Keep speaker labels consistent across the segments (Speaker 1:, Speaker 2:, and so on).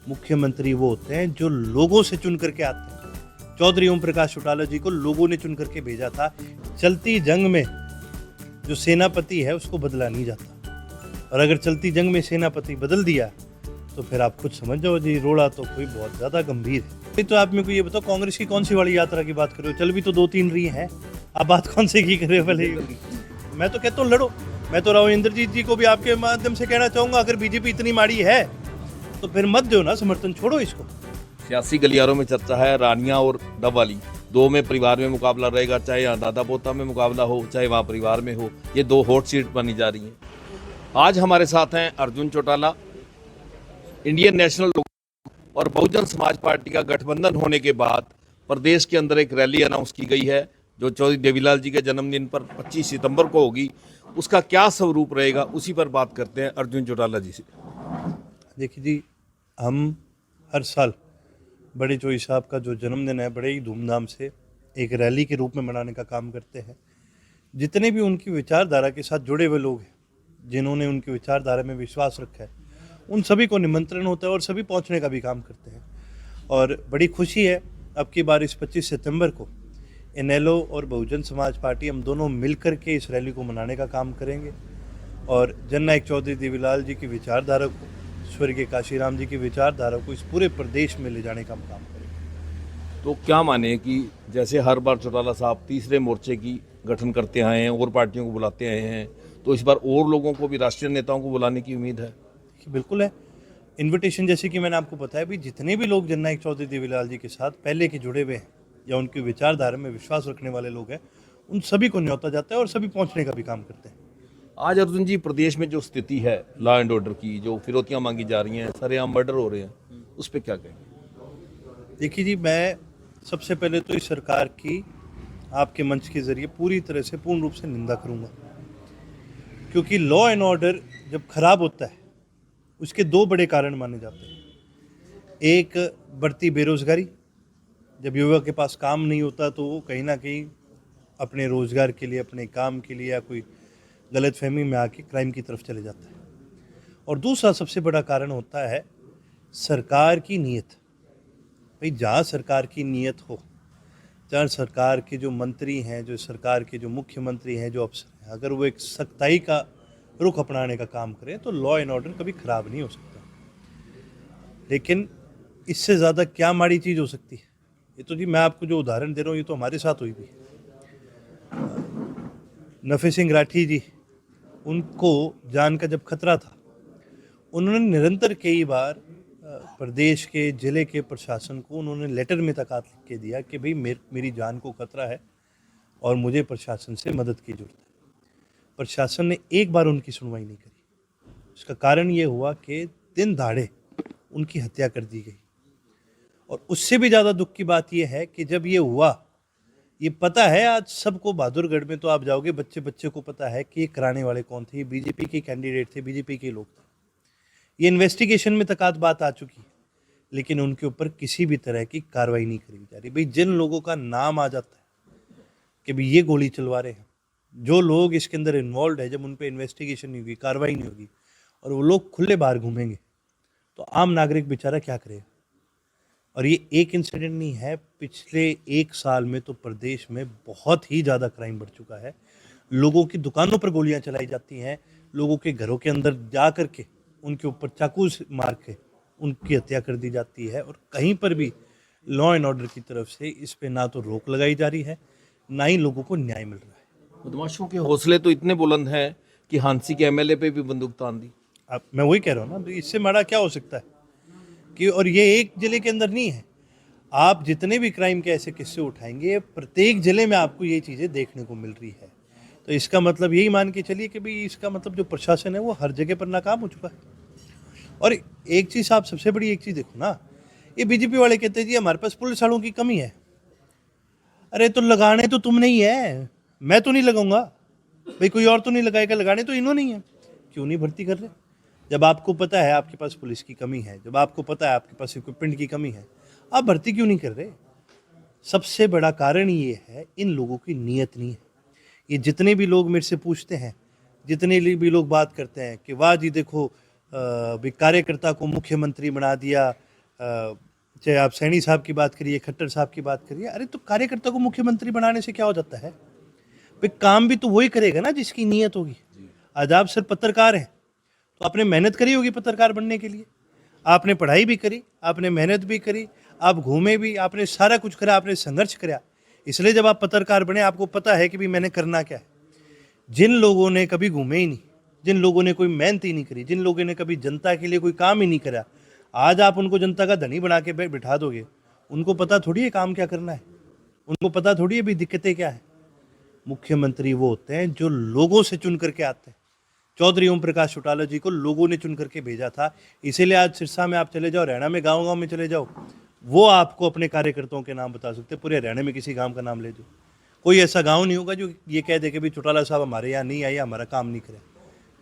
Speaker 1: मुख्यमंत्री वो होते हैं जो लोगों से चुन करके आते हैं। चौधरी ओम प्रकाश चौटाला जी को लोगों ने चुन करके भेजा था। चलती जंग में जो सेनापति है उसको बदला नहीं जाता, और अगर चलती जंग में सेनापति बदल दिया तो फिर आप खुद समझ जाओ जी, रोड़ा तो कोई बहुत ज्यादा गंभीर है। तो आप मेरे को ये बताओ, कांग्रेस की कौन सी वाली यात्रा की बात कर रहे हो? चल भी तो 2-3 रही है, आप बात कौन से की कर रहे हो? भले मैं तो कहता हूँ लड़ो। मैं तो राव इंद्रजीत जी को भी आपके माध्यम से कहना चाहूंगा, अगर बीजेपी इतनी माड़ी है तो फिर मत दो ना समर्थन, छोड़ो इसको।
Speaker 2: सियासी गलियारों में चर्चा है रानिया और डबवाली, दो में परिवार में मुकाबला रहेगा, चाहे यहाँ दादा पोता में मुकाबला हो चाहे वहाँ परिवार में हो। ये दो हॉट सीट बनी जा रही हैं। आज हमारे साथ हैं अर्जुन चौटाला। इंडियन नेशनल और बहुजन समाज पार्टी का गठबंधन होने के बाद प्रदेश के अंदर एक रैली अनाउंस की गई है जो चौधरी देवीलाल जी के जन्मदिन पर 25 सितंबर को होगी। उसका क्या स्वरूप रहेगा, उसी पर बात करते हैं अर्जुन चौटाला जी से।
Speaker 1: देखिए जी, हम हर साल बड़े चौधरी साहब का जो जन्मदिन है बड़े ही धूमधाम से एक रैली के रूप में मनाने का काम करते हैं। जितने भी उनकी विचारधारा के साथ जुड़े हुए लोग हैं, जिन्होंने उनकी विचारधारा में विश्वास रखा है, उन सभी को निमंत्रण होता है और सभी पहुंचने का भी काम करते हैं। और बड़ी खुशी है अब की बार इस 25 सितंबर को इनेलो और बहुजन समाज पार्टी हम दोनों मिलकर के इस रैली को मनाने का काम करेंगे और जननायक चौधरी देवीलाल जी की विचारधारा को, स्वर्गीय काशीराम जी की विचारधारा को इस पूरे प्रदेश में ले जाने का हम काम करेंगे।
Speaker 2: तो क्या माने कि जैसे हर बार चौटाला साहब तीसरे मोर्चे की गठन करते आए हैं और पार्टियों को बुलाते आए हैं, तो इस बार और लोगों को भी, राष्ट्रीय नेताओं को बुलाने की उम्मीद है?
Speaker 1: बिल्कुल है। इनविटेशन जैसे कि मैंने आपको बताया भी, जितने भी लोग जननायक चौधरी देवीलाल जी के साथ पहले के जुड़े हुए हैं या उनकी विचारधारा में विश्वास रखने वाले लोग हैं, उन सभी को न्योता जाता है और सभी पहुंचने का भी काम करते हैं।
Speaker 2: आज अर्जुन जी, प्रदेश में जो स्थिति है लॉ एंड ऑर्डर की, जो फिरौतियां मांगी जा रही हैं, सरेआम मर्डर हो रहे हैं, उस पर क्या कहेंगे?
Speaker 1: देखिए जी, मैं सबसे पहले तो इस सरकार की आपके मंच के जरिए पूरी तरह से पूर्ण रूप से निंदा करूंगा, क्योंकि लॉ एंड ऑर्डर जब खराब होता है उसके दो बड़े कारण माने जाते हैं। एक, बढ़ती बेरोजगारी। जब युवा के पास काम नहीं होता तो वो कहीं ना कहीं अपने रोजगार के लिए, अपने काम के लिए या कोई गलतफहमी में आके क्राइम की तरफ चले जाता है। और दूसरा सबसे बड़ा कारण होता है सरकार की नीयत। भाई, जहाँ सरकार की नीयत हो, जहाँ सरकार के जो मंत्री हैं, जो सरकार के जो मुख्यमंत्री हैं, जो अफसर हैं, अगर वो एक सख्ताई का रुख अपनाने का काम करें तो लॉ एंड ऑर्डर कभी खराब नहीं हो सकता। लेकिन इससे ज़्यादा क्या माड़ी चीज़ हो सकती है? ये तो जी, मैं आपको जो उदाहरण दे रहा हूँ ये तो हमारे साथ हुई भी। नफे सिंह राठी जी, उनको जान का जब खतरा था, उन्होंने निरंतर कई बार प्रदेश के जिले के प्रशासन को उन्होंने लेटर में तकात लिख के दिया कि भाई मेरी जान को खतरा है और मुझे प्रशासन से मदद की जरूरत है। प्रशासन ने एक बार उनकी सुनवाई नहीं करी। इसका कारण ये हुआ कि दिन दहाड़े उनकी हत्या कर दी गई। और उससे भी ज़्यादा दुख की बात यह है कि जब ये हुआ, ये पता है आज सबको, बहादुरगढ़ में तो आप जाओगे, बच्चे बच्चे को पता है कि ये कराने वाले कौन थे। ये बीजेपी के कैंडिडेट थे, बीजेपी के लोग थे। ये इन्वेस्टिगेशन में तक बात आ चुकी है, लेकिन उनके ऊपर किसी भी तरह की कार्रवाई नहीं करी जा रही। भाई, जिन लोगों का नाम आ जाता है कि भाई ये गोली चलवा रहे हैं, जो लोग इसके अंदर इन्वॉल्व है, जब उन पर इन्वेस्टिगेशन नहीं होगी, कार्रवाई नहीं होगी और वो लोग खुले बाहर घूमेंगे तो आम नागरिक बेचारा क्या करेगा? और ये एक इंसिडेंट नहीं है, पिछले 1 साल में तो प्रदेश में बहुत ही ज़्यादा क्राइम बढ़ चुका है। लोगों की दुकानों पर गोलियां चलाई जाती हैं, लोगों के घरों के अंदर जा कर के उनके ऊपर चाकू से मार के उनकी हत्या कर दी जाती है। और कहीं पर भी लॉ एंड ऑर्डर की तरफ से इस पे ना तो रोक लगाई जा रही है, ना ही लोगों को न्याय मिल रहा है।
Speaker 2: बदमाशों के हौसले तो इतने बुलंद हैं कि हांसी के एमएलए पे भी बंदूक तान दी।
Speaker 1: अब मैं वही कह रहा हूँ ना, तो इससे बड़ा क्या हो सकता है कि, और ये एक जिले के अंदर नहीं है, आप जितने भी क्राइम के ऐसे किस्से उठाएंगे, प्रत्येक जिले में आपको ये चीज़ें देखने को मिल रही है। तो इसका मतलब यही मान के चलिए कि भाई, इसका मतलब जो प्रशासन है वो हर जगह पर नाकाम हो चुका है। और एक चीज़, आप सबसे बड़ी एक चीज़ देखो ना, ये बीजेपी वाले कहते हैं जी हमारे पास पुलिस वालों की कमी है। अरे तो लगाने तो तुमने ही है, मैं तो नहीं लगाऊंगा भाई, कोई और तो नहीं लगाएगा, लगाने तो इन्होंने ही है। क्यों नहीं भर्ती कर रहे? जब आपको पता है आपके पास पुलिस की कमी है, जब आपको पता है आपके पास इक्विपमेंट की कमी है, आप भर्ती क्यों नहीं कर रहे? सबसे बड़ा कारण ये है, इन लोगों की नीयत नहीं है। ये जितने भी लोग मेरे से पूछते हैं, जितने भी लोग बात करते हैं कि वाह जी देखो, कार्यकर्ता को मुख्यमंत्री बना दिया, चाहे आप सैनी साहब की बात करिए, खट्टर साहब की बात करिए, अरे तो कार्यकर्ता को मुख्यमंत्री बनाने से क्या हो जाता है? भाई काम भी तो वही करेगा ना जिसकी नीयत होगी। आज आप सिर्फ पत्रकार हैं, तो आपने मेहनत करी होगी पत्रकार बनने के लिए, आपने पढ़ाई भी करी, आपने मेहनत भी करी, आप घूमे भी, आपने सारा कुछ करा, आपने संघर्ष करा, इसलिए जब आप पत्रकार बने आपको पता है कि भाई मैंने करना क्या है। जिन लोगों ने कभी घूमे ही नहीं, जिन लोगों ने कोई मेहनत ही नहीं करी, जिन लोगों ने कभी जनता के लिए कोई काम ही नहीं करा, आज आप उनको जनता का धनी बना के बिठा दोगे, उनको पता थोड़ी है काम क्या करना है, उनको पता थोड़ी है भी दिक्कतें क्या है। मुख्यमंत्री वो होते हैं जो लोगों से चुन करके आते हैं। चौधरी ओम प्रकाश चौटाला जी को लोगों ने चुन करके भेजा था, इसीलिए आज सिरसा में आप चले जाओ, हरियाणा में गांव गांव में चले जाओ, वो आपको अपने कार्यकर्ताओं के नाम बता सकते। पूरे हरियाणा में किसी गांव का नाम ले दो, कोई ऐसा गांव नहीं होगा जो ये कह दे कि भाई चौटाला साहब हमारे यहाँ नहीं आए, हमारा काम नहीं करे।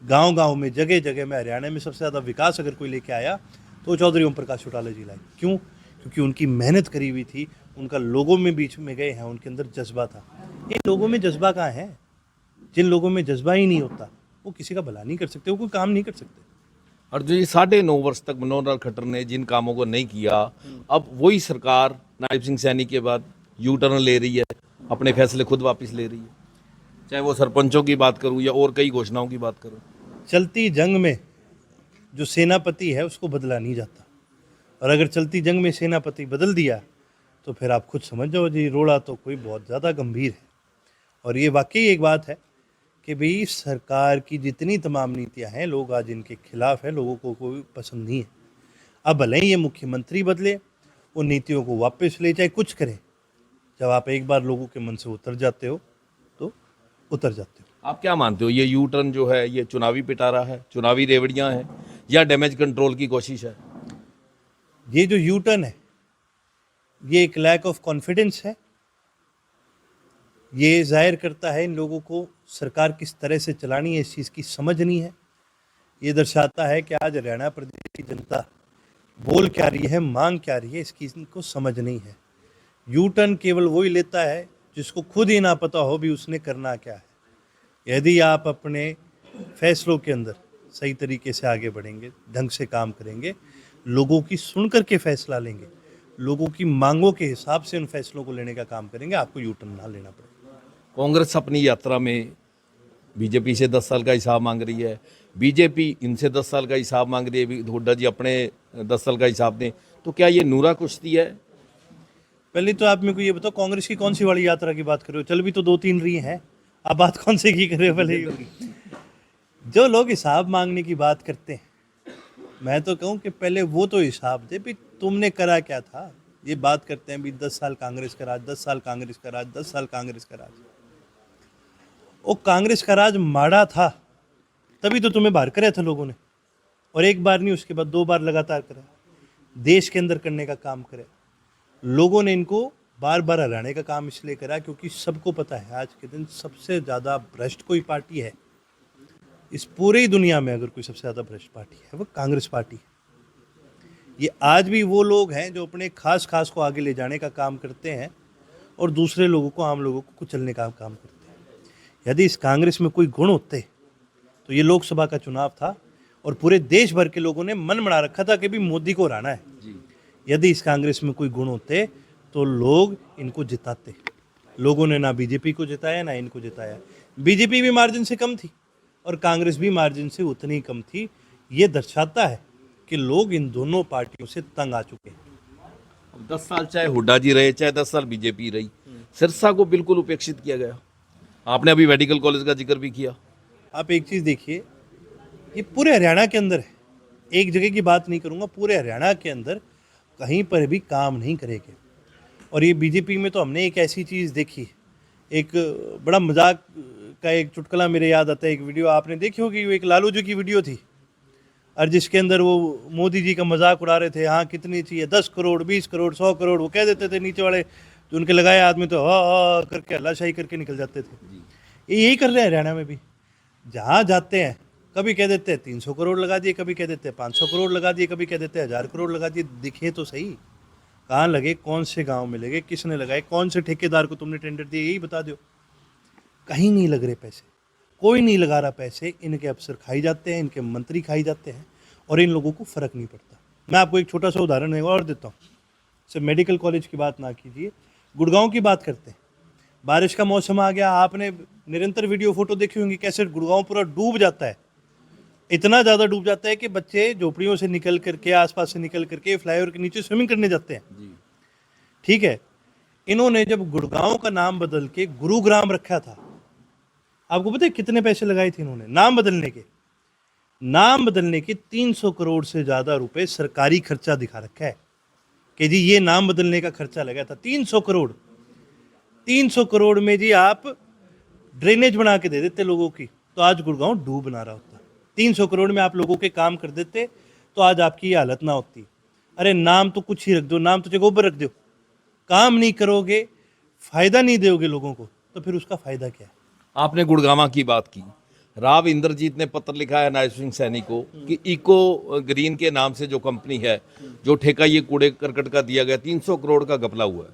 Speaker 1: गांव गांव में, जगह जगह में हरियाणा में सबसे ज़्यादा विकास अगर कोई लेके आया तो चौधरी ओम प्रकाश चौटाला जी लाए। क्यों? क्योंकि उनकी मेहनत करी हुई थी, उनका लोगों में बीच में गए हैं, उनके अंदर जज्बा था। ये लोगों में जज्बा कहाँ है? जिन लोगों में जज्बा ही नहीं होता वो किसी का भला नहीं कर सकते, वो कोई काम नहीं कर सकते।
Speaker 2: और जो ये 9.5 वर्ष तक मनोहर लाल खट्टर ने जिन कामों को नहीं किया, अब वही सरकार नायब सिंह सैनी के बाद यू टर्न ले रही है, अपने फैसले खुद वापस ले रही है। चाहे वो सरपंचों की बात करूं या और कई घोषणाओं की बात करूं।
Speaker 1: चलती जंग में जो सेनापति है उसको बदला नहीं जाता, और अगर चलती जंग में सेनापति बदल दिया तो फिर आप खुद समझ जाओ जी, रोड़ा तो कोई बहुत ज़्यादा गंभीर है। और ये वाकई एक बात है कि भाई सरकार की जितनी तमाम नीतियां हैं, लोग आज इनके खिलाफ हैं, लोगों को कोई पसंद नहीं है। अब भले ही ये मुख्यमंत्री बदले, उन नीतियों को वापस ले, चाहे कुछ करें, जब आप एक बार लोगों के मन से उतर जाते हो तो उतर जाते हो।
Speaker 2: आप क्या मानते हो, ये यू टर्न जो है ये चुनावी पिटारा है, चुनावी रेवड़ियां हैं, या डैमेज कंट्रोल की कोशिश है?
Speaker 1: ये जो यू टर्न है ये एक लैक ऑफ कॉन्फिडेंस है। ये जाहिर करता है इन लोगों को सरकार किस तरह से चलानी है इस चीज़ की समझ नहीं है। ये दर्शाता है कि आज हरियाणा प्रदेश की जनता बोल क्या रही है, मांग क्या रही है, इसकी इनको समझ नहीं है। यू टर्न केवल वही लेता है जिसको खुद ही ना पता हो भी उसने करना क्या है। यदि आप अपने फैसलों के अंदर सही तरीके से आगे बढ़ेंगे, ढंग से काम करेंगे, लोगों की सुन करके फैसला लेंगे, लोगों की मांगों के हिसाब से उन फैसलों को लेने का काम करेंगे, आपको यू टर्न ना लेना पड़ेगा।
Speaker 2: कांग्रेस अपनी यात्रा में बीजेपी से 10 साल का हिसाब मांग रही है, बीजेपी इनसे 10 साल का हिसाब मांग रही है, हुड्डा जी अपने 10 साल का हिसाब दें, तो क्या ये नूरा कुश्ती है?
Speaker 1: पहले तो आप मेरे को ये बताओ, कांग्रेस की कौन सी वाली यात्रा की बात कर रहे हो? चल भी तो 2-3 रही हैं, आप बात कौन से की कर रहे हो? पहले जो लोग हिसाब मांगने की बात करते हैं, मैं तो कहूँ कि पहले वो तो हिसाब दे भी तुमने करा क्या था। ये बात करते हैं भी 10 साल कांग्रेस का राज, 10 साल कांग्रेस का राज, 10 साल कांग्रेस का राज। वो कांग्रेस का राज माड़ा था तभी तो तुम्हें बाहर कराया था लोगों ने, और एक बार नहीं उसके बाद 2 बार लगातार करा, देश के अंदर करने का काम करे। लोगों ने इनको बार बार हराने का काम इसलिए करा क्योंकि सबको पता है आज के दिन सबसे ज़्यादा भ्रष्ट कोई पार्टी है इस पूरी दुनिया में, अगर कोई सबसे ज़्यादा भ्रष्ट पार्टी है वो कांग्रेस पार्टी है। ये आज भी वो लोग हैं जो अपने खास को आगे ले जाने का काम करते हैं और दूसरे लोगों को, आम लोगों को कुचलने का काम करते हैं। यदि इस कांग्रेस में कोई गुण होते तो ये लोकसभा का चुनाव था और पूरे देश भर के लोगों ने मन बना रखा था कि भी मोदी को हराना है। यदि इस कांग्रेस में कोई गुण होते तो लोग इनको जिताते। लोगों ने ना बीजेपी को जिताया ना इनको जिताया। बीजेपी भी मार्जिन से कम थी और कांग्रेस भी मार्जिन से उतनी ही कम थी। ये दर्शाता है कि लोग इन दोनों पार्टियों से तंग आ चुके हैं।
Speaker 2: 10 साल चाहे हुड्डा जी रहे, चाहे 10 साल बीजेपी रही, सिरसा को बिल्कुल उपेक्षित किया गया। आपने अभी मेडिकल कॉलेज का जिक्र भी किया।
Speaker 1: आप एक चीज़ देखिए, ये पूरे हरियाणा के अंदर है, एक जगह की बात नहीं करूँगा, पूरे हरियाणा के अंदर कहीं पर भी काम नहीं करेंगे। और ये बीजेपी में तो हमने एक ऐसी चीज़ देखी, एक बड़ा मजाक का एक चुटकुला मेरे याद आता है। एक वीडियो आपने देखी होगी, वो एक लालू जी की वीडियो थी और जिसके अंदर वो मोदी जी का मजाक उड़ा रहे थे। हाँ कितनी चाहिए, 10 करोड़ 20 करोड़ 100 करोड़, वो कह देते थे। नीचे वाले जो उनके लगाए आदमी तो हा करके हल्लाशाही करके निकल जाते थे। ये यही कर रहे हैं हरियाणा में भी। जहाँ जाते हैं कभी कह देते हैं 300 करोड़ लगा दिए, कभी कह देते हैं 500 करोड़ लगा दिए, कभी कह देते हैं 1000 करोड़ लगा दिए। दिखे तो सही कहाँ लगे, कौन से गांव में लगे, किसने लगाए, कौन से ठेकेदार को तुमने टेंडर दिए, यही बता दो। कहीं नहीं लग रहे पैसे, कोई नहीं लगा रहा पैसे। इनके अफसर खाई जाते हैं, इनके मंत्री खाई जाते हैं और इन लोगों को फ़र्क नहीं पड़ता। मैं आपको एक छोटा सा उदाहरण और देता हूँ। सिर्फ मेडिकल कॉलेज की बात ना कीजिए, गुड़गांव की बात करते हैं। बारिश का मौसम आ गया, आपने निरंतर वीडियो फोटो देखी होंगी कैसे गुड़गांव पूरा डूब जाता है। इतना ज़्यादा डूब जाता है कि बच्चे झोपड़ियों से निकल करके, आसपास से निकल करके फ्लाईओवर के नीचे स्विमिंग करने जाते हैं। ठीक है, इन्होंने जब गुड़गांव का नाम बदल के गुरुग्राम रखा था, आपको पता है कितने पैसे लगाए थे इन्होंने नाम बदलने के? नाम बदलने के 300 करोड़ से ज़्यादा रुपए सरकारी खर्चा दिखा रखा है कि जी ये नाम बदलने का खर्चा लगा था 300 करोड़। 300 करोड़ में जी आप ड्रेनेज बना के दे देते लोगों की, तो आज गुड़गांव डूब ना रहा होता। 300 करोड़ में आप लोगों के काम कर देते तो आज आपकी ये हालत ना होती। अरे नाम तो कुछ ही रख दो, नाम तो जगहों पर रख दो, काम नहीं करोगे, फायदा नहीं दोगे लोगों को, तो फिर उसका फायदा क्या है?
Speaker 2: आपने गुड़गामा की बात की। राव इंद्रजीत ने पत्र लिखा है नायब सिंह सैनी को कि इको ग्रीन के नाम से जो कंपनी है, जो ठेका ये कूड़े करकट का दिया गया, 300 करोड़ का घपला हुआ है।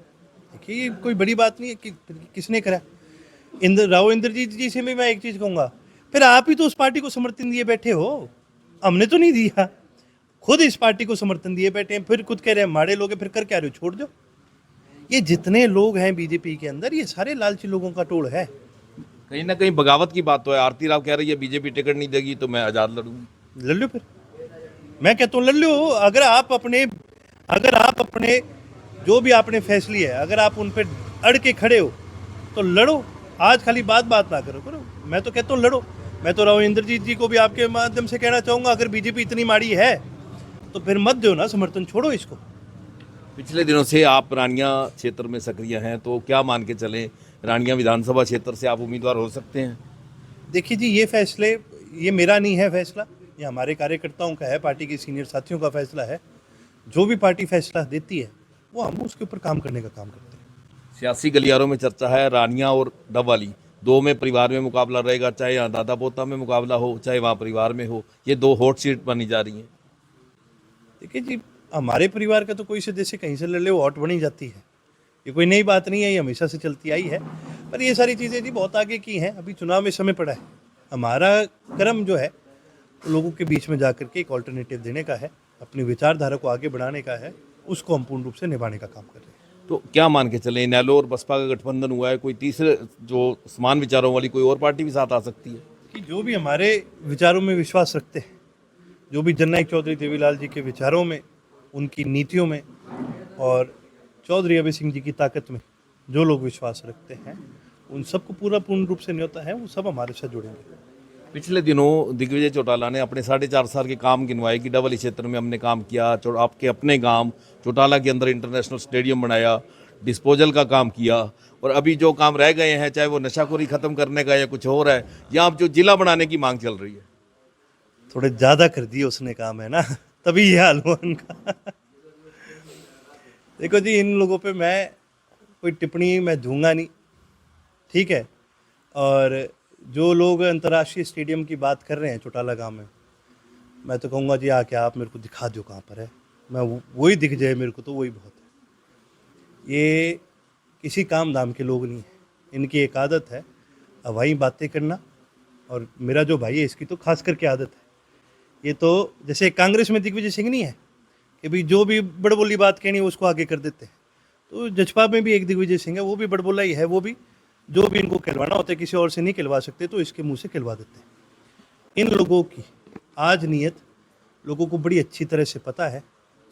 Speaker 1: देखिए ये कोई बड़ी बात नहीं है कि किसने करा। राव इंद्रजीत जी से भी मैं एक चीज़ कहूँगा, फिर आप ही तो उस पार्टी को समर्थन दिए बैठे हो, हमने तो नहीं दिया, खुद इस पार्टी को समर्थन दिए बैठे हैं, फिर खुद कह रहे हैं माड़े लोग हैं, फिर कर क्या रहे हो, छोड़ दो। ये जितने लोग हैं बीजेपी के अंदर, ये सारे लालची लोगों का टोल है।
Speaker 2: कहीं ना कहीं बगावत की बात तो है। आरती राव कह रही है बीजेपी टिकट नहीं देगी तो मैं आज़ाद लड़ूंगी।
Speaker 1: लड़ लो फिर, मैं कहता हूँ लड़ लो। अगर आप अपने जो भी आपने फैसले है, अगर आप उन पर अड़ के खड़े हो तो लड़ो। आज खाली बात ना करो। मैं तो कहता हूँ लड़ो। मैं तो राव इंद्रजीत जी को भी आपके माध्यम से कहना चाहूँगा, अगर बीजेपी इतनी माड़ी है तो फिर मत दो ना समर्थन, छोड़ो इसको।
Speaker 2: पिछले दिनों से आप रानिया क्षेत्र में सक्रिय हैं, तो क्या मान के चलें रानिया विधानसभा क्षेत्र से आप उम्मीदवार हो सकते हैं?
Speaker 1: देखिए जी, ये फैसले, ये मेरा नहीं है फैसला, ये हमारे कार्यकर्ताओं का है, पार्टी के सीनियर साथियों का फैसला है। जो भी पार्टी फैसला देती है वो हम उसके ऊपर काम करने का काम करते हैं।
Speaker 2: सियासी गलियारों में चर्चा है रानिया और डबवाली, दो में परिवार में मुकाबला रहेगा, चाहे यहाँ दादा पोता में मुकाबला हो, चाहे वहाँ परिवार में हो। ये दो हॉट सीट बनी जा रही हैं।
Speaker 1: देखिए जी, हमारे परिवार का तो कोई से देश से कहीं से लड़ ले वो हॉट बनी जाती है, ये कोई नई बात नहीं है, ये हमेशा से चलती आई है। पर ये सारी चीज़ें जी बहुत आगे की हैं, अभी चुनाव में समय पड़ा है। हमारा कर्म जो है तो लोगों के बीच में जाकर के एक ऑल्टरनेटिव देने का है, अपनी विचारधारा को आगे बढ़ाने का है, उसको हम पूर्ण रूप से निभाने का काम कर रहे हैं।
Speaker 2: तो क्या मान के चलें इनेलो और बसपा का गठबंधन हुआ है, कोई तीसरे जो समान विचारों वाली कोई और पार्टी भी साथ आ सकती है?
Speaker 1: कि जो भी हमारे विचारों में विश्वास रखते हैं, जो भी जननायक चौधरी देवीलाल जी के विचारों में, उनकी नीतियों में और चौधरी अभय सिंह जी की ताकत में जो लोग विश्वास रखते हैं, उन सबको पूर्ण रूप से न्योता है, वो सब हमारे साथ जुड़ेंगे।
Speaker 2: पिछले दिनों दिग्विजय चौटाला ने अपने 4.5 साल के काम गिनवाए कि डबल क्षेत्र में हमने काम किया, आपके अपने गांव चौटाला के अंदर इंटरनेशनल स्टेडियम बनाया, डिस्पोजल का काम किया, और अभी जो काम रह गए हैं, चाहे वो नशाखोरी ख़त्म करने का या कुछ और है, या अब जो जिला बनाने की मांग चल रही है।
Speaker 1: थोड़े ज़्यादा कर दिए उसने काम, है ना, तभी ये हाल हुआ उनका। देखो जी, इन लोगों पे मैं कोई टिप्पणी मैं दूंगा नहीं, ठीक है। और जो लोग अंतर्राष्ट्रीय स्टेडियम की बात कर रहे हैं चौटाला गांव में, मैं तो कहूँगा जी आके आप मेरे को दिखा दो कहाँ पर है, मैं वही दिख जाए मेरे को तो वही बहुत है। ये किसी काम दाम के लोग नहीं हैं, इनकी एक आदत है हवाई बातें करना, और मेरा जो भाई है इसकी तो खास करके आदत है। ये तो जैसे कांग्रेस में दिग्विजय सिंह नहीं है कि भाई जो भी बड़बोली बात कहनी है उसको आगे कर देते हैं, तो जजपा में भी एक दिग्विजय सिंह है, वो भी बड़बोला ही है। वो भी जो भी इनको खिलवाना होता है किसी और से नहीं खिलवा सकते, तो इसके मुंह से खिलवा देते हैं। इन लोगों की आज नीयत लोगों को बड़ी अच्छी तरह से पता है,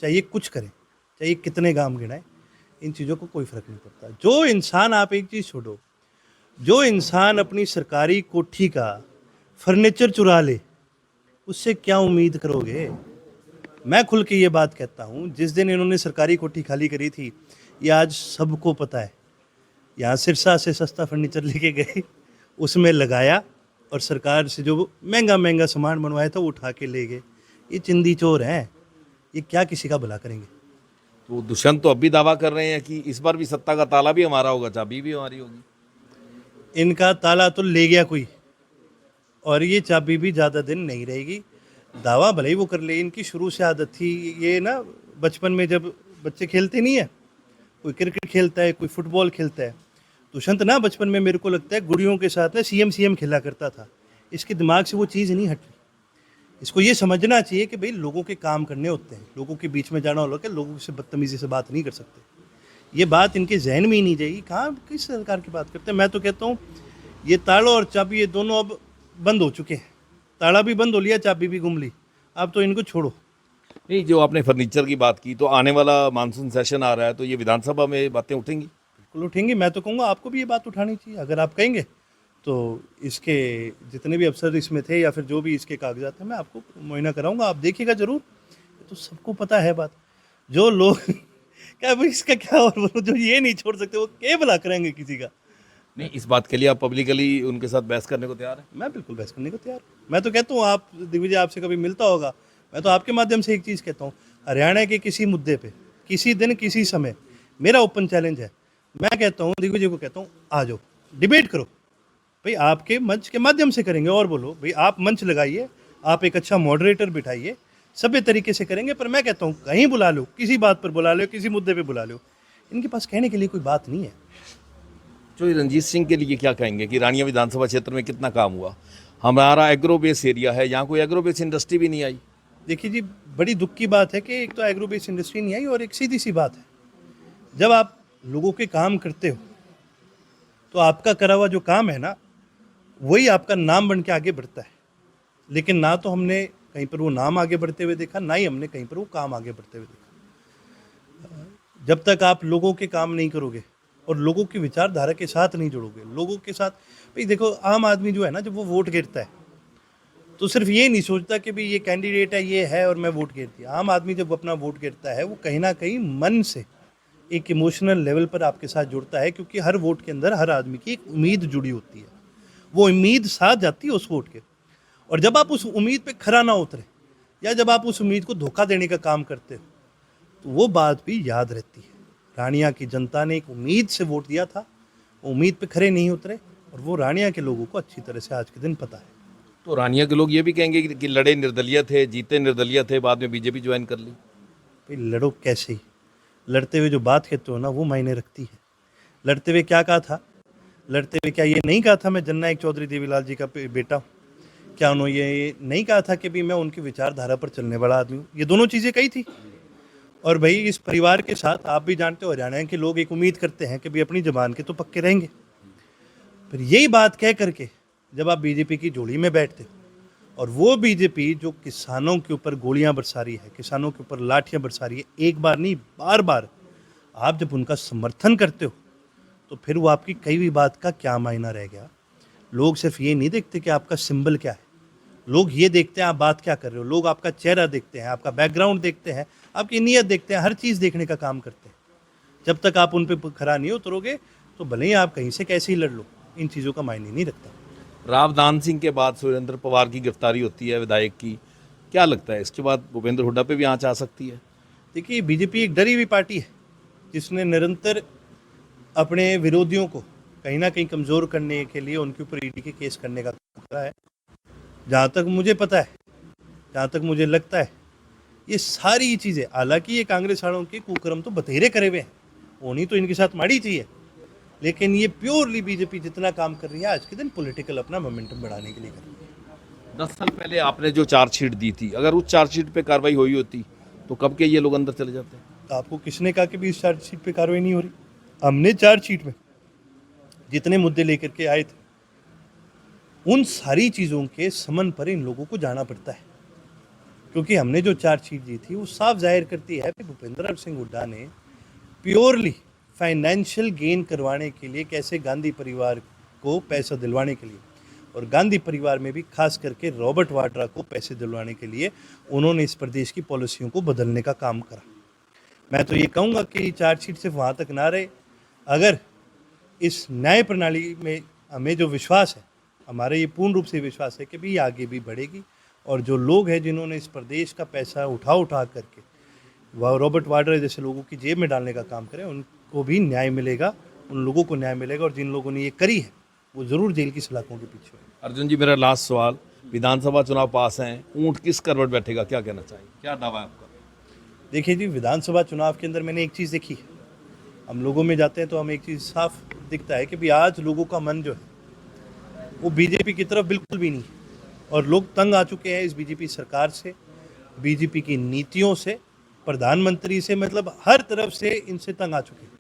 Speaker 1: चाहिए कुछ करें, चाहिए कितने गांव गिनाएं, इन चीज़ों को कोई फ़र्क नहीं पड़ता। जो इंसान, आप एक चीज़ छोड़ो, जो इंसान अपनी सरकारी कोठी का फर्नीचर चुरा ले, उससे क्या उम्मीद करोगे? मैं खुल के ये बात कहता हूँ, जिस दिन इन्होंने सरकारी कोठी खाली करी थी, ये आज सबको पता है। यहाँ सिरसा से सस्ता फर्नीचर लेके गए, उसमें लगाया, और सरकार से जो महंगा सामान बनवाया था वो उठा के ले गए। ये चिंदी चोर हैं, ये क्या किसी का भला करेंगे?
Speaker 2: तो दुष्यंत तो अब भी दावा कर रहे हैं कि इस बार भी सत्ता का ताला भी हमारा होगा, चाबी भी हमारी होगी।
Speaker 1: इनका ताला तो ले गया कोई, और ये चाबी भी ज़्यादा दिन नहीं रहेगी। दावा भले ही वो कर ले, इनकी शुरू से आदत थी ये ना, बचपन में जब बच्चे खेलते नहीं है, कोई क्रिकेट खेलता है, कोई फुटबॉल खेलता है, दुष्यंत ना बचपन में मेरे को लगता है गुड़ियों के साथ ना सीएम खेला करता था। इसके दिमाग से वो चीज़ नहीं हटी। इसको ये समझना चाहिए कि भाई लोगों के काम करने होते हैं, लोगों के बीच में जाना होगा कि लोगों से बदतमीजी से बात नहीं कर सकते। ये बात इनके जहन में ही नहीं जाएगी, कहाँ किस सरकार की बात करते हैं। मैं तो कहता हूँ ये ताला और चाबी ये दोनों अब बंद हो चुके हैं, ताला भी बंद हो लिया, चाबी भी घूम ली, अब तो इनको छोड़ो।
Speaker 2: नहीं, जो आपने फर्नीचर की बात की, तो आने वाला मानसून सेशन आ रहा है, तो ये विधानसभा में बातें उठेंगी?
Speaker 1: बिल्कुल उठेंगे। मैं तो कहूँगा आपको भी ये बात उठानी चाहिए। अगर आप कहेंगे तो इसके जितने भी अफसर इसमें थे या फिर जो भी इसके कागजात हैं मैं आपको मुआयना कराऊंगा, आप देखिएगा ज़रूर। ये तो सबको पता है बात। जो लोग क्या भाई इसका क्या और बोलो, जो ये नहीं छोड़ सकते वो क्या भला करेंगे किसी का।
Speaker 2: नहीं, इस बात के लिए आप पब्लिकली उनके साथ बहस करने को तैयार हैं?
Speaker 1: मैं बिल्कुल बहस करने को तैयार हूँ। मैं तो कहता हूँ, आप दिग्विजय आपसे कभी मिलता होगा, मैं तो आपके माध्यम से एक चीज़ कहता हूँ, हरियाणा के किसी मुद्दे पे किसी दिन किसी समय मेरा ओपन चैलेंज है। मैं कहता हूँ दिग्विजय को कहता हूँ, आ जाओ डिबेट करो भाई, आपके मंच के माध्यम से करेंगे। और बोलो भाई, आप मंच लगाइए, आप एक अच्छा मॉडरेटर बिठाइए, सभ्य तरीके से करेंगे। पर मैं कहता हूँ कहीं बुला लो, किसी बात पर बुला लो, किसी मुद्दे पे बुला लो, इनके पास कहने के लिए कोई बात नहीं है।
Speaker 2: जो ये रंजीत सिंह के लिए क्या कहेंगे कि रानिया विधानसभा क्षेत्र में कितना काम हुआ? हमारा एग्रो बेस एरिया है, यहाँ कोई एग्रो बेस इंडस्ट्री भी नहीं आई।
Speaker 1: देखिए जी, बड़ी दुख की बात है कि एक तो एग्रो बेस इंडस्ट्री नहीं आई, और एक सीधी सी बात है, जब आप लोगों के काम करते हो तो आपका करा हुआ जो काम है ना, वही आपका नाम बन के आगे बढ़ता है। लेकिन ना तो हमने कहीं पर वो नाम आगे बढ़ते हुए देखा, ना ही हमने कहीं पर वो काम आगे बढ़ते हुए देखा। जब तक आप लोगों के काम नहीं करोगे और लोगों की विचारधारा के साथ नहीं जुड़ोगे, लोगों के साथ भाई देखो, आम आदमी जो है ना, जब वो वोट गिरता है तो सिर्फ ये नहीं सोचता कि भाई ये कैंडिडेट है, ये है और मैं वोट गिर दिया। आम आदमी जब अपना वोट गिरता है वो कहीं ना कहीं मन से एक इमोशनल लेवल पर आपके साथ जुड़ता है, क्योंकि हर वोट के अंदर हर आदमी की एक उम्मीद जुड़ी होती है, वो उम्मीद साथ जाती है उस वोट के। और जब आप उस उम्मीद पे खरा ना उतरे, या जब आप उस उम्मीद को धोखा देने का काम करते हो, तो वो बात भी याद रहती है। रानिया की जनता ने एक उम्मीद से वोट दिया था, वो उम्मीद पे खरे नहीं उतरे, और वो रानिया के लोगों को अच्छी तरह से आज के दिन पता है।
Speaker 2: तो रानिया के लोग ये भी कहेंगे कि लड़े निर्दलीय थे, जीते निर्दलीय थे, बाद में बीजेपी ज्वाइन कर ली।
Speaker 1: भाई लड़ो कैसे ही, लड़ते हुए जो बात कहते हो ना वो मायने रखती है। लड़ते हुए क्या कहा था, लड़ते हुए क्या ये नहीं कहा था मैं जननायक चौधरी देवीलाल जी का बेटा हूँ? क्या उन्होंने ये नहीं कहा था कि भी मैं उनकी विचारधारा पर चलने वाला आदमी हूँ? ये दोनों चीज़ें कही थी। और भाई इस परिवार के साथ आप भी जानते हो, हरियाणा के लोग एक उम्मीद करते हैं कि भाई अपनी जबान के तो पक्के रहेंगे। फिर यही बात कह करके जब आप बीजेपी की झोली में बैठते हो, और वो बीजेपी जो किसानों के ऊपर गोलियां बरसा रही है, किसानों के ऊपर लाठियां बरसा रही है, एक बार नहीं बार बार, आप जब उनका समर्थन करते हो तो फिर वो आपकी कई भी बात का क्या मायना रह गया। लोग सिर्फ ये नहीं देखते कि आपका सिंबल क्या है, लोग ये देखते हैं आप बात क्या कर रहे हो, लोग आपका चेहरा देखते हैं, आपका बैकग्राउंड देखते हैं, आपकी नीयत देखते हैं, हर चीज़ देखने का काम करते हैं। जब तक आप उन पर खरा नहीं उतरोगे तो भले ही आप कहीं से कैसे ही लड़ लो, इन चीज़ों का मायने नहीं रखता।
Speaker 2: रावदान सिंह के बाद सुरेंद्र पवार की गिरफ्तारी होती है विधायक की, क्या लगता है इसके बाद भूपेंद्र हुड्डा पे भी आंच आ सकती है?
Speaker 1: देखिए, बीजेपी एक डरी हुई पार्टी है जिसने निरंतर अपने विरोधियों को कहीं ना कहीं कमज़ोर करने के लिए उनके ऊपर ईडी के केस करने का काम करा है। जहाँ तक मुझे पता है, जहाँ तक मुझे लगता है, ये सारी चीज़ें, हालांकि ये कांग्रेस वालों के कुकर्म तो बतेरे करे हुए हैं, होनी तो इनके साथ माड़ी चाहिए, लेकिन ये प्योरली बीजेपी जितना काम कर रही है आज के दिन पॉलिटिकल अपना मोमेंटम बढ़ाने के लिए कर रही है।
Speaker 2: 10 साल पहले आपने जो चार्जशीट दी थी, अगर उस चार्जशीट पे कार्रवाई हुई होती तो कब के ये लोग अंदर चले जाते?
Speaker 1: तो आपको किसने कहा कि भी इस चार्जशीट पे कार्रवाई नहीं हो रही? हमने चार्जशीट में जितने मुद्दे लेकर के आए थे, उन सारी चीज़ों के समन पर इन लोगों को जाना पड़ता है, क्योंकि हमने जो चार्जशीट दी थी वो साफ जाहिर करती है कि भूपेंद्र सिंह हुड्डा ने प्योरली फाइनेंशियल गेन करवाने के लिए, कैसे गांधी परिवार को पैसा दिलवाने के लिए, और गांधी परिवार में भी खास करके रॉबर्ट वाड्रा को पैसे दिलवाने के लिए उन्होंने इस प्रदेश की पॉलिसियों को बदलने का काम करा। मैं तो ये कहूँगा कि चार्जशीट सिर्फ वहाँ तक ना रहे। अगर इस न्याय प्रणाली में हमें जो विश्वास है, हमारा ये पूर्ण रूप से विश्वास है कि भी आगे भी बढ़ेगी, और जो लोग हैं जिन्होंने इस प्रदेश का पैसा उठा करके वह रॉबर्ट वाड्रा जैसे लोगों की जेब में डालने का काम करें, उनको भी न्याय मिलेगा, उन लोगों को न्याय मिलेगा, और जिन लोगों ने ये करी है वो ज़रूर जेल की सलाखों के पीछे होंगे।
Speaker 2: अर्जुन जी, मेरा लास्ट सवाल, विधानसभा चुनाव पास हैं, ऊँट किस करवट बैठेगा, क्या कहना चाहिए, क्या दावा है आपका?
Speaker 1: देखिए जी, विधानसभा चुनाव के अंदर मैंने एक चीज़ देखी है, हम लोगों में जाते हैं तो हमें एक चीज़ साफ दिखता है कि भी आज लोगों का मन जो है वो बीजेपी की तरफ बिल्कुल भी नहीं है, और लोग तंग आ चुके हैं इस बीजेपी सरकार से, बीजेपी की नीतियों से, प्रधानमंत्री से, मतलब हर तरफ से इनसे तंग आ चुके हैं।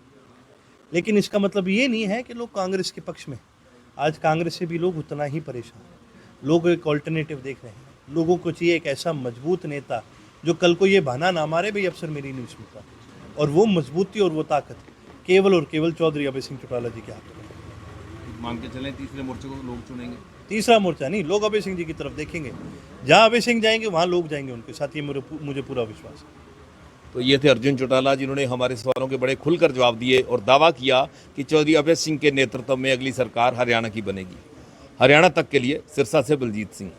Speaker 1: लेकिन इसका मतलब ये नहीं है कि लोग कांग्रेस के पक्ष में, आज कांग्रेस से भी लोग उतना ही परेशान हैं। लोग एक ऑल्टरनेटिव देख रहे हैं। लोगों को चाहिए एक ऐसा मजबूत नेता जो कल को ये बहाना ना मारे भाई अफसर मेरी नहीं सुनता, और वो मजबूती और वो ताकत केवल और केवल चौधरी अभय सिंह चौटाला जी के हाथ में।
Speaker 2: मान के चलें तीसरे मोर्चे को लोग चुनेंगे।
Speaker 1: तीसरा मोर्चा नहीं, लोग अभय सिंह जी की तरफ देखेंगे। जहाँ अभय सिंह जाएंगे वहाँ लोग जाएंगे उनके साथ, ये मुझे पूरा विश्वास है।
Speaker 2: तो ये थे अर्जुन चौटाला, जिन्होंने हमारे सवालों के बड़े खुलकर जवाब दिए और दावा किया कि चौधरी अभय सिंह के नेतृत्व में अगली सरकार हरियाणा की बनेगी। हरियाणा तक के लिए सिरसा से बलजीत सिंह।